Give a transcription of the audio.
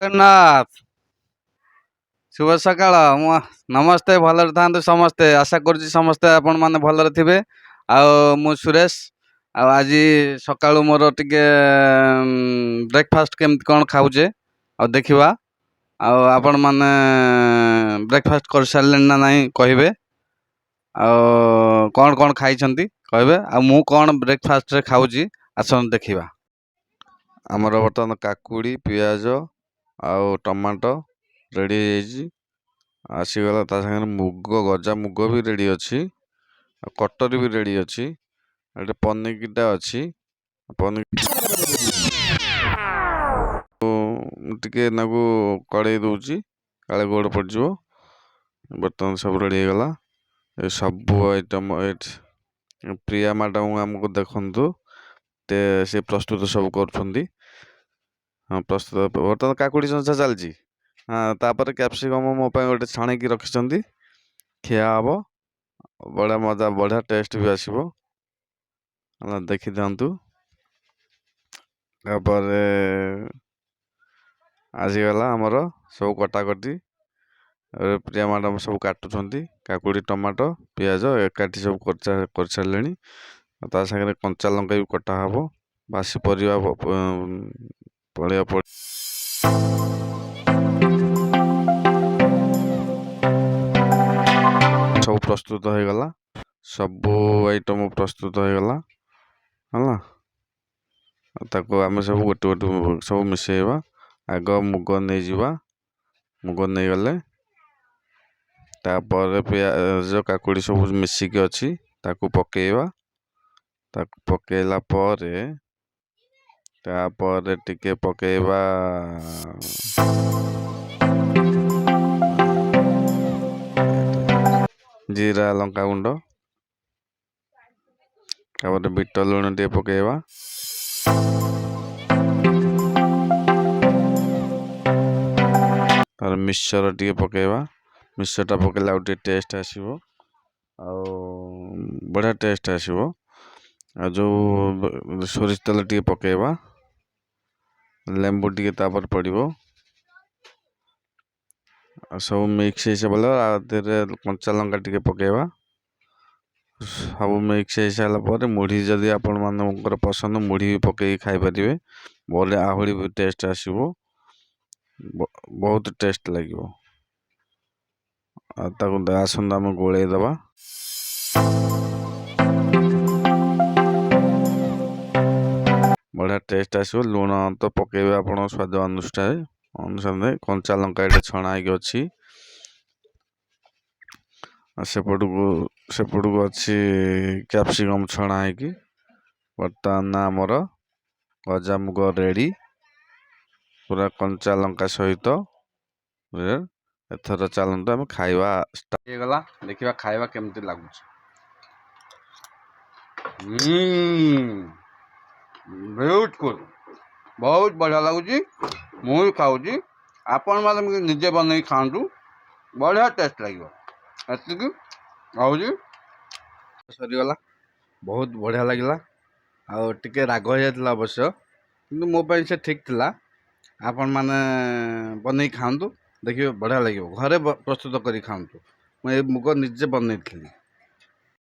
ଜଗନ୍ନାଥ ଶୁଭ ସକାଳ। ନମସ୍ତେ। ଭଲରେ ଥାନ୍ତୁ ସମସ୍ତେ। ଆଶା କରୁଛି ସମସ୍ତେ ଆପଣମାନେ ଭଲରେ ଥିବେ। ଆଉ ମୁଁ ସୁରେଶ। ଆଉ ଆଜି ସକାଳୁ ମୋର ଟିକେ ବ୍ରେକଫାଷ୍ଟ କେମିତି କ'ଣ ଖାଉଛେ ଆଉ ଦେଖିବା। ଆଉ ଆପଣମାନେ ବ୍ରେକଫାଷ୍ଟ କରିସାରିଲେଣି ନା ନାହିଁ କହିବେ। ଆଉ କ'ଣ କ'ଣ ଖାଇଛନ୍ତି କହିବେ। ଆଉ ମୁଁ କ'ଣ ବ୍ରେକଫାଷ୍ଟରେ ଖାଉଛି ଆସନ୍ତୁ ଦେଖିବା। ଆମର ବର୍ତ୍ତମାନ କାକୁଡ଼ି, ପିଆଜ ଆଉ ଟମାଟୋ ରେଡ଼ି ହେଇଯାଇଛି। ଆସିଗଲା ତା ସାଙ୍ଗରେ ମୁଗ, ଗଜା ମୁଗ ବି ରେଡ଼ି ଅଛି। ଆଉ କଟରୀ ବି ରେଡ଼ି ଅଛି। ଏଠି ପନିକିଟା ଅଛି। ଟିକେ ନାକୁ କଡ଼େଇ ଦେଉଛି, କାଳେ ଗୋଡ଼ ପଡ଼ିଯିବ। ବର୍ତ୍ତମାନ ସବୁ ରେଡ଼ି ହେଇଗଲା। ଏ ସବୁ ଆଇଟମ୍ ପ୍ରିୟା ମ୍ୟାଡ଼ାମ୍ ଆମକୁ ଦେଖନ୍ତୁ, ସେ ପ୍ରସ୍ତୁତ ସବୁ କରୁଛନ୍ତି। ହଁ, ପ୍ରସ୍ତୁତ। ବର୍ତ୍ତମାନ କାକୁଡ଼ି ଚଞ୍ଚା ଚାଲିଛି। ହଁ, ତାପରେ କ୍ୟାପ୍ସିକମ୍ ମୋ ପାଇଁ ଗୋଟେ ଛାଣିକି ରଖିଛନ୍ତି। ଖିଆ ହେବ। ବଢ଼ିଆ ମଜା, ବଢ଼ିଆ ଟେଷ୍ଟ ବି ଆସିବ। ଦେଖିଦିଅନ୍ତୁ। ତାପରେ ଆସିଗଲା ଆମର ସବୁ କଟାକଟି। ପ୍ରିୟା ମ୍ୟାଡ଼ାମ୍ ସବୁ କାଟୁଛନ୍ତି। କାକୁଡ଼ି, ଟମାଟୋ, ପିଆଜ ଏକାଠି ସବୁ କରିସାରିଲେଣି। ତା ସାଙ୍ଗରେ କଞ୍ଚା ଲଙ୍କା ବି କଟା ହେବ। ବାସି ପରିବା ପଡ଼ିବ। ସବୁ ପ୍ରସ୍ତୁତ ହେଇଗଲା। ସବୁ ଆଇଟମ୍ ପ୍ରସ୍ତୁତ ହେଇଗଲା ହେଲା। ତାକୁ ଆମେ ସବୁ ଗୋଟେ ଗୋଟେ ସବୁ ମିଶାଇବା। ଆଗ ମୁଗ ନେଇଯିବା। ମୁଗ ନେଇଗଲେ ତାପରେ ପିଆଜ, କାକୁଡ଼ି ସବୁ ମିଶିକି ଅଛି, ତାକୁ ପକେଇବା। ତାକୁ ପକେଇଲା ପରେ ତାପରେ ଟିକେ ପକେଇବା ଜିରା ଲଙ୍କା ଗୁଣ୍ଡ। ତାପରେ ବିଟ ଲୁଣ ଟିକେ ପକେଇବା। ତାପରେ ମିକ୍ସଚର ଟିକେ ପକେଇବା। ମିକ୍ସଚରଟା ପକେଇଲେ ଆଉ ଟିକେ ଟେଷ୍ଟ ଆସିବ, ଆଉ ବଢ଼ିଆ ଟେଷ୍ଟ ଆସିବ। ଆଉ ଯେଉଁ ସୋରିଷ ତେଲ ଟିକେ ପକେଇବା। ଲେମ୍ବୁ ଟିକେ ତାପରେ ପଡ଼ିବ। ଆଉ ସବୁ ମିକ୍ସ ହେଇସାରିଲା ଦେହରେ କଞ୍ଚା ଲଙ୍କା ଟିକେ ପକେଇବା। ସବୁ ମିକ୍ସ ହେଇସାରିଲା ପରେ ମୁଢ଼ି, ଯଦି ଆପଣମାନଙ୍କର ପସନ୍ଦ, ମୁଢ଼ି ବି ପକେଇକି ଖାଇପାରିବେ। ବଢ଼ିଆ, ଆହୁରି ବି ଟେଷ୍ଟ ଆସିବ। ବହୁତ ଟେଷ୍ଟ ଲାଗିବ। ଆଉ ତାକୁ ଆସନ୍ତୁ ଆମେ ଗୋଳେଇ ଦେବା। ବଢ଼ିଆ ଟେଷ୍ଟ ଆସିବ। ଲୁଣ ତ ପକେଇବେ ଆପଣଙ୍କ ସ୍ୱାଦ ଅନୁସାରେ। କଞ୍ଚା ଲଙ୍କା ଏଠି ଛଣା ହେଇକି ଅଛି। ଆଉ ସେପଟକୁ ଅଛି କ୍ୟାପ୍ସିକମ୍ ଛଣା ହେଇକି। ବର୍ତ୍ତମାନ ଆମର ଗଜାମୁଗ ରେଡ଼ି, ପୁରା କଞ୍ଚା ଲଙ୍କା ସହିତ। ଏଥର ଚାଲନ୍ତୁ ଆମେ ଖାଇବା ଷ୍ଟାର୍ଟ ହେଇଗଲା। ଦେଖିବା ଖାଇବା କେମିତି ଲାଗୁଛି। ବିୟୁଟିଫୁଲ୍, ବହୁତ ବଢ଼ିଆ ଲାଗୁଛି। ମୁଁ ବି ଖାଉଛି, ଆପଣମାନେ ବି ନିଜେ ବନେଇକି ଖାଆନ୍ତୁ, ବଢ଼ିଆ ଟେଷ୍ଟ ଲାଗିବ। ଏତିକି ରହୁଛି। ସରିଗଲା। ବହୁତ ବଢ଼ିଆ ଲାଗିଲା। ଆଉ ଟିକେ ରାଗ ହେଇଯାଇଥିଲା ଅବଶ୍ୟ, କିନ୍ତୁ ମୋ ପାଇଁ ସେ ଠିକ୍ ଥିଲା। ଆପଣମାନେ ବନେଇକି ଖାଆନ୍ତୁ, ଦେଖିବେ ବଢ଼ିଆ ଲାଗିବ। ଘରେ ପ୍ରସ୍ତୁତ କରି ଖାଆନ୍ତୁ। ମୁଁ ଏ ମୁଗ ନିଜେ ବନେଇଥିଲି।